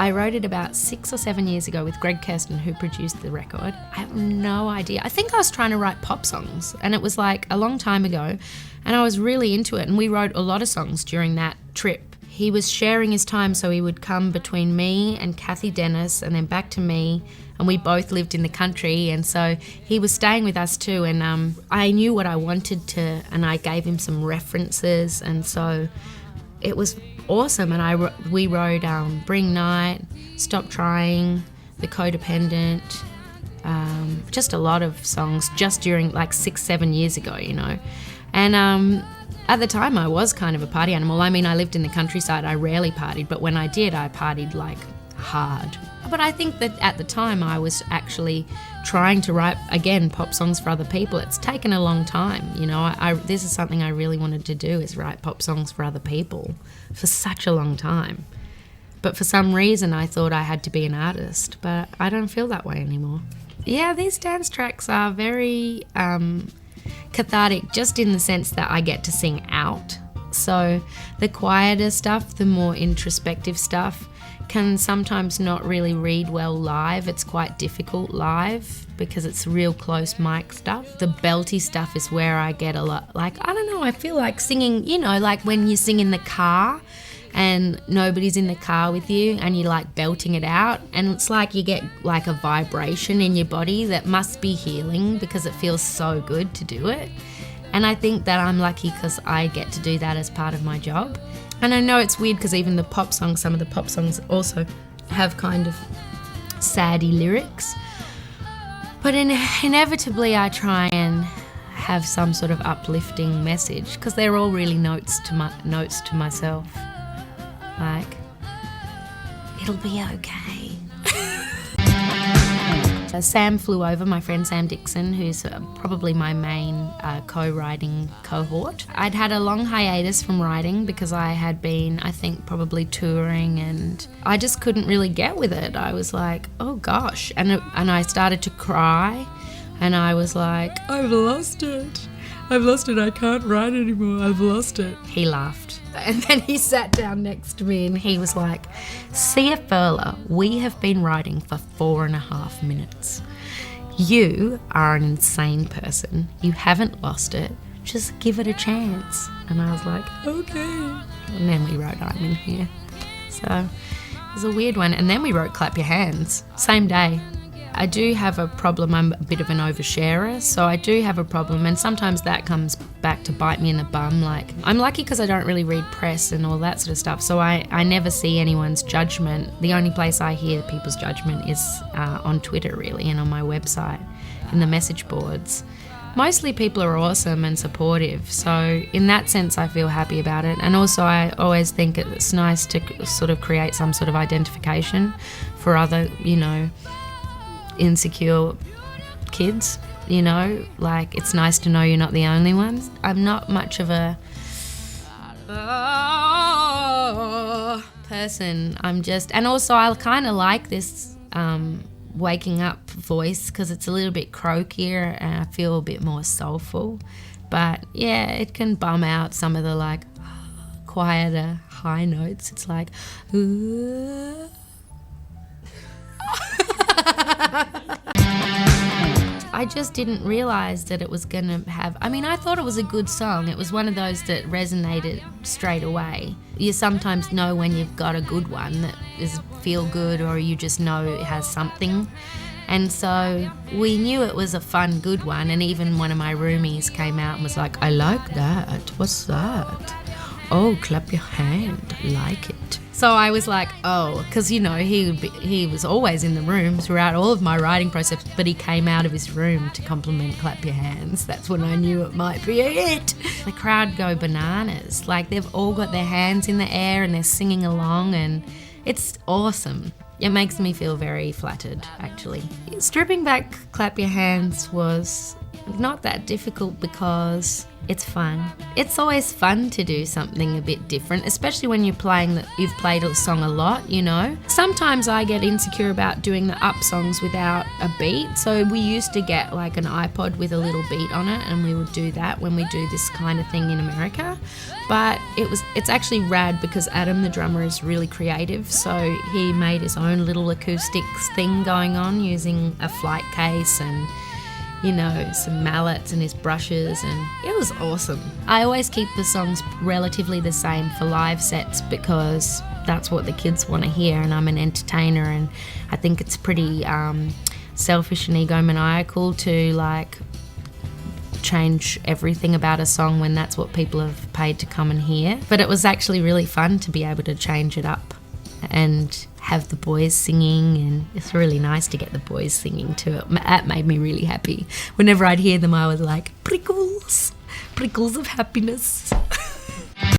I wrote it about 6 or 7 years ago with Greg Kirsten, who produced the record. I have no idea. I think I was trying to write pop songs, and it was like a long time ago, and I was really into it, and we wrote a lot of songs during that trip. He was sharing his time, so he would come between me and Kathy Dennis and then back to me, and we both lived in the country, and so he was staying with us too, and I knew what I wanted to, and I gave him some references, and so it was awesome. And we wrote Bring Night, Stop Trying, The Codependent, just a lot of songs just during like 6-7 years ago, you know. And at the time I was kind of a party animal. I mean, I lived in the countryside, I rarely partied, but when I did, I partied like hard. But I think that at the time I was actually trying to write, again, pop songs for other people. It's taken a long time, you know. This is something I really wanted to do, is write pop songs for other people for such a long time. But for some reason I thought I had to be an artist, but I don't feel that way anymore. Yeah, these dance tracks are very cathartic, just in the sense that I get to sing out. So the quieter stuff, the more introspective stuff, can sometimes not really read well live. It's quite difficult live because it's real close mic stuff. The belty stuff is where I get a lot, like, I don't know, I feel like singing, you know, like when you sing in the car and nobody's in the car with you and you're like belting it out, and it's like you get like a vibration in your body that must be healing because it feels so good to do it. And I think that I'm lucky because I get to do that as part of my job. And I know it's weird because even the pop songs, some of the pop songs also have kind of saddy lyrics. But inevitably I try and have some sort of uplifting message because they're all really notes to myself. Like, it'll be okay. Sam flew over, my friend Sam Dixon, who's probably my main co-writing cohort. I'd had a long hiatus from writing because I had been, I think, probably touring, and I just couldn't really get with it. I was like, oh gosh, and I started to cry, and I was like, I've lost it, I can't write anymore, I've lost it. He laughed. And then he sat down next to me and he was like, Sia Furler, we have been writing for 4.5 minutes. You are an insane person. You haven't lost it. Just give it a chance. And I was like, okay. And then we wrote I'm in Here. So it was a weird one. And then we wrote Clap Your Hands, same day. I do have a problem. I'm a bit of an oversharer, so I do have a problem, and sometimes that comes back to bite me in the bum. Like, I'm lucky because I don't really read press and all that sort of stuff, so I never see anyone's judgment. The only place I hear people's judgment is on Twitter, really, and on my website, in the message boards. Mostly people are awesome and supportive, so in that sense I feel happy about it. And also I always think it's nice to sort of create some sort of identification for other, you know, insecure kids, you know, like it's nice to know you're not the only ones. I'm not much of a person. I'm just, and also I kind of like this waking up voice because it's a little bit croakier and I feel a bit more soulful. But yeah, it can bum out some of the like quieter high notes. It's like I just didn't realise that it was going to have... I mean, I thought it was a good song. It was one of those that resonated straight away. You sometimes know when you've got a good one that is feel good, or you just know it has something. And so we knew it was a fun, good one, and even one of my roomies came out and was like, I like that. What's that? Oh, clap your hand. Like it. So I was like, oh, because, you know, he was always in the room throughout all of my writing process, but he came out of his room to compliment Clap Your Hands. That's when I knew it might be a hit. The crowd go bananas. Like, they've all got their hands in the air and they're singing along, and it's awesome. It makes me feel very flattered, actually. Stripping back Clap Your Hands was not that difficult because It's fun. It's always fun to do something a bit different, especially when you've played a song a lot, you know. Sometimes I get insecure about doing the up songs without a beat. So we used to get like an iPod with a little beat on it, and we would do that when we do this kind of thing in America. But it's actually rad because Adam, the drummer, is really creative. So he made his own little acoustics thing going on using a flight case and, you know, some mallets and his brushes, and it was awesome. I always keep the songs relatively the same for live sets because that's what the kids want to hear, and I'm an entertainer, and I think it's pretty selfish and egomaniacal to like change everything about a song when that's what people have paid to come and hear. But it was actually really fun to be able to change it up and have the boys singing, and it's really nice to get the boys singing too. That made me really happy. Whenever I'd hear them, I was like, prickles of happiness.